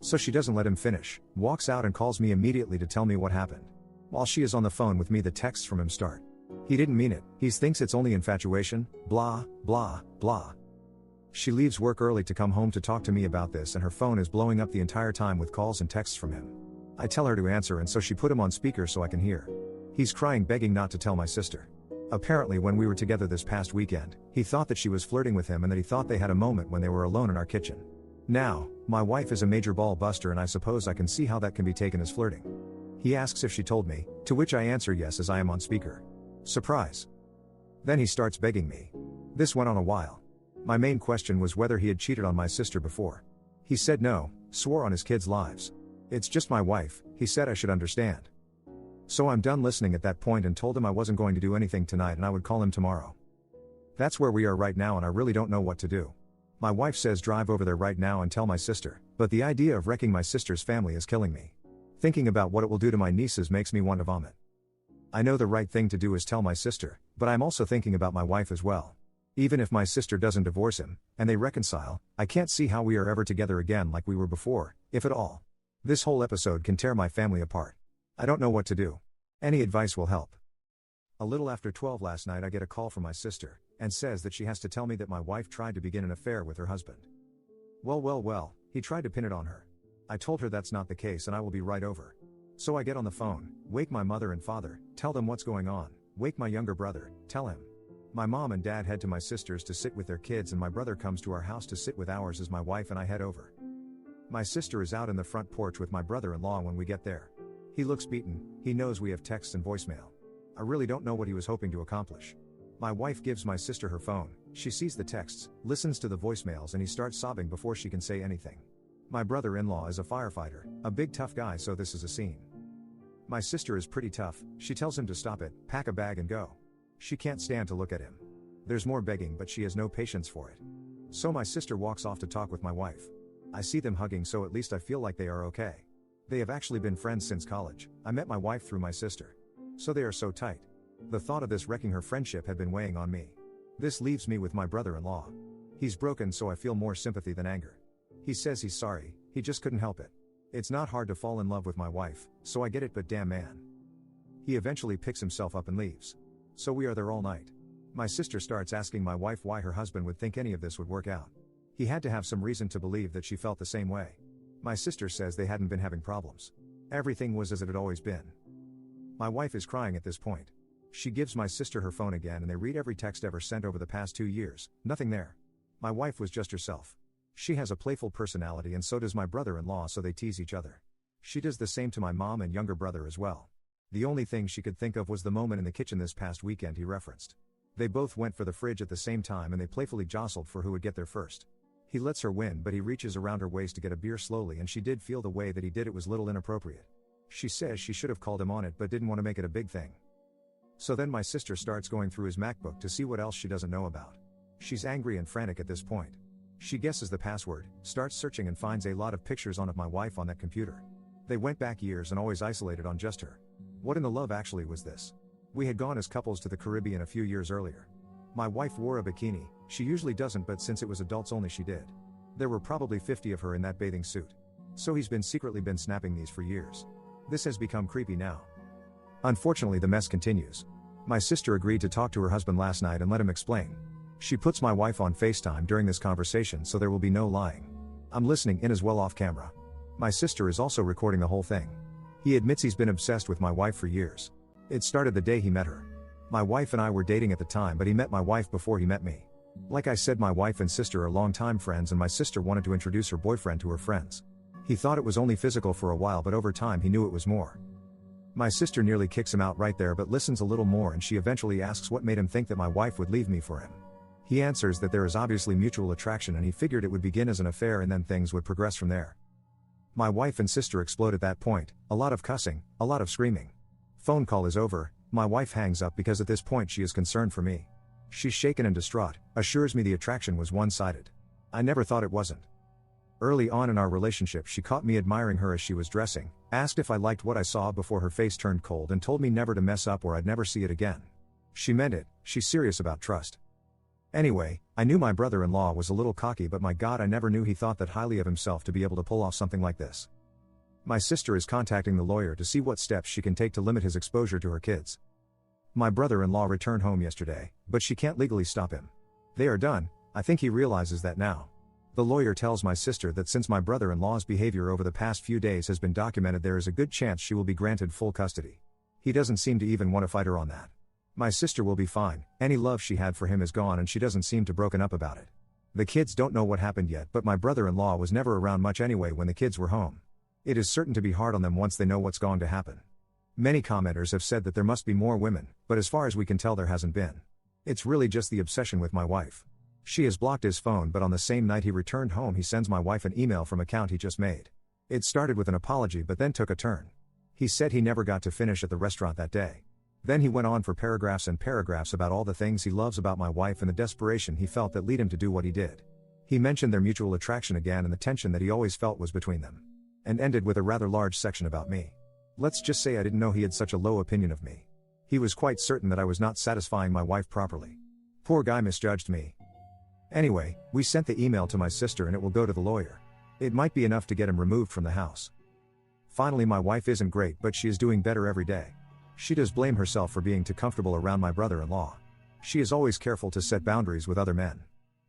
So she doesn't let him finish, walks out and calls me immediately to tell me what happened. While she is on the phone with me, the texts from him start. He didn't mean it, he thinks it's only infatuation, blah, blah, blah. She leaves work early to come home to talk to me about this, and her phone is blowing up the entire time with calls and texts from him. I tell her to answer, and so she put him on speaker so I can hear. He's crying, begging not to tell my sister. Apparently when we were together this past weekend, he thought that she was flirting with him and that he thought they had a moment when they were alone in our kitchen. Now, my wife is a major ball buster, and I suppose I can see how that can be taken as flirting. He asks if she told me, to which I answer yes as I am on speaker. Surprise. Then he starts begging me. This went on a while. My main question was whether he had cheated on my sister before. He said no, swore on his kids' lives. It's just my wife, he said I should understand. So I'm done listening at that point and told him I wasn't going to do anything tonight and I would call him tomorrow. That's where we are right now, and I really don't know what to do. My wife says drive over there right now and tell my sister, but the idea of wrecking my sister's family is killing me. Thinking about what it will do to my nieces makes me want to vomit. I know the right thing to do is tell my sister, but I'm also thinking about my wife as well. Even if my sister doesn't divorce him, and they reconcile, I can't see how we are ever together again like we were before, if at all. This whole episode can tear my family apart. I don't know what to do. Any advice will help. A little after 12 last night I get a call from my sister, and says that she has to tell me that my wife tried to begin an affair with her husband. Well, he tried to pin it on her. I told her that's not the case and I will be right over. So I get on the phone, wake my mother and father, tell them what's going on, wake my younger brother, tell him. My mom and dad head to my sister's to sit with their kids, and my brother comes to our house to sit with ours as my wife and I head over. My sister is out in the front porch with my brother-in-law when we get there. He looks beaten, he knows we have texts and voicemail. I really don't know what he was hoping to accomplish. My wife gives my sister her phone, she sees the texts, listens to the voicemails, and he starts sobbing before she can say anything. My brother-in-law is a firefighter, a big tough guy, so this is a scene. My sister is pretty tough, she tells him to stop it, pack a bag and go. She can't stand to look at him. There's more begging, but she has no patience for it. So my sister walks off to talk with my wife. I see them hugging, so at least I feel like they are okay. They have actually been friends since college. I met my wife through my sister. So they are so tight. The thought of this wrecking her friendship had been weighing on me. This leaves me with my brother-in-law. He's broken, so I feel more sympathy than anger. He says he's sorry, he just couldn't help it. It's not hard to fall in love with my wife, so I get it, but damn man. He eventually picks himself up and leaves. So we are there all night. My sister starts asking my wife why her husband would think any of this would work out. He had to have some reason to believe that she felt the same way. My sister says they hadn't been having problems. Everything was as it had always been. My wife is crying at this point. She gives my sister her phone again and they read every text ever sent over the past 2 years, nothing there. My wife was just herself. She has a playful personality and so does my brother-in-law, so they tease each other. She does the same to my mom and younger brother as well. The only thing she could think of was the moment in the kitchen this past weekend he referenced. They both went for the fridge at the same time and they playfully jostled for who would get there first. He lets her win, but he reaches around her waist to get a beer slowly, and she did feel the way that he did it was little inappropriate. She says she should have called him on it but didn't want to make it a big thing. So then my sister starts going through his MacBook to see what else she doesn't know about. She's angry and frantic at this point. She guesses the password, starts searching and finds a lot of pictures of my wife on that computer. They went back years and always isolated on just her. What in the love actually was this? We had gone as couples to the Caribbean a few years earlier. My wife wore a bikini, she usually doesn't, but since it was adults only she did. There were probably 50 of her in that bathing suit. So he's secretly been snapping these for years. This has become creepy now. Unfortunately the mess continues. My sister agreed to talk to her husband last night and let him explain. She puts my wife on FaceTime during this conversation so there will be no lying. I'm listening in as well off camera. My sister is also recording the whole thing. He admits he's been obsessed with my wife for years. It started the day he met her. My wife and I were dating at the time, but he met my wife before he met me. Like I said, my wife and sister are longtime friends and my sister wanted to introduce her boyfriend to her friends. He thought it was only physical for a while, but over time he knew it was more. My sister nearly kicks him out right there, but listens a little more and she eventually asks what made him think that my wife would leave me for him. He answers that there is obviously mutual attraction and he figured it would begin as an affair and then things would progress from there. My wife and sister explode at that point, a lot of cussing, a lot of screaming. Phone call is over, my wife hangs up because at this point she is concerned for me. She's shaken and distraught, assures me the attraction was one-sided. I never thought it wasn't. Early on in our relationship she caught me admiring her as she was dressing, asked if I liked what I saw before her face turned cold and told me never to mess up or I'd never see it again. She meant it, she's serious about trust. Anyway, I knew my brother-in-law was a little cocky, but my God, I never knew he thought that highly of himself to be able to pull off something like this. My sister is contacting the lawyer to see what steps she can take to limit his exposure to her kids. My brother-in-law returned home yesterday, but she can't legally stop him. They are done. I think he realizes that now. The lawyer tells my sister that since my brother-in-law's behavior over the past few days has been documented, there is a good chance she will be granted full custody. He doesn't seem to even want to fight her on that. My sister will be fine. Any love she had for him is gone and she doesn't seem to broken up about it. The kids don't know what happened yet, but my brother-in-law was never around much anyway when the kids were home. It is certain to be hard on them once they know what's going to happen. Many commenters have said that there must be more women, but as far as we can tell there hasn't been. It's really just the obsession with my wife. She has blocked his phone, but on the same night he returned home he sends my wife an email from an account he just made. It started with an apology but then took a turn. He said he never got to finish at the restaurant that day. Then he went on for paragraphs and paragraphs about all the things he loves about my wife and the desperation he felt that led him to do what he did. He mentioned their mutual attraction again and the tension that he always felt was between them. And ended with a rather large section about me. Let's just say I didn't know he had such a low opinion of me. He was quite certain that I was not satisfying my wife properly. Poor guy misjudged me. Anyway, we sent the email to my sister and it will go to the lawyer. It might be enough to get him removed from the house. Finally, my wife isn't great, but she is doing better every day. She does blame herself for being too comfortable around my brother-in-law. She is always careful to set boundaries with other men.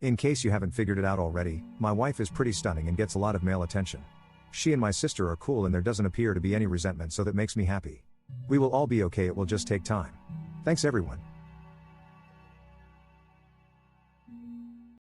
In case you haven't figured it out already, my wife is pretty stunning and gets a lot of male attention. She and my sister are cool and there doesn't appear to be any resentment, so that makes me happy. We will all be okay, it will just take time. Thanks everyone.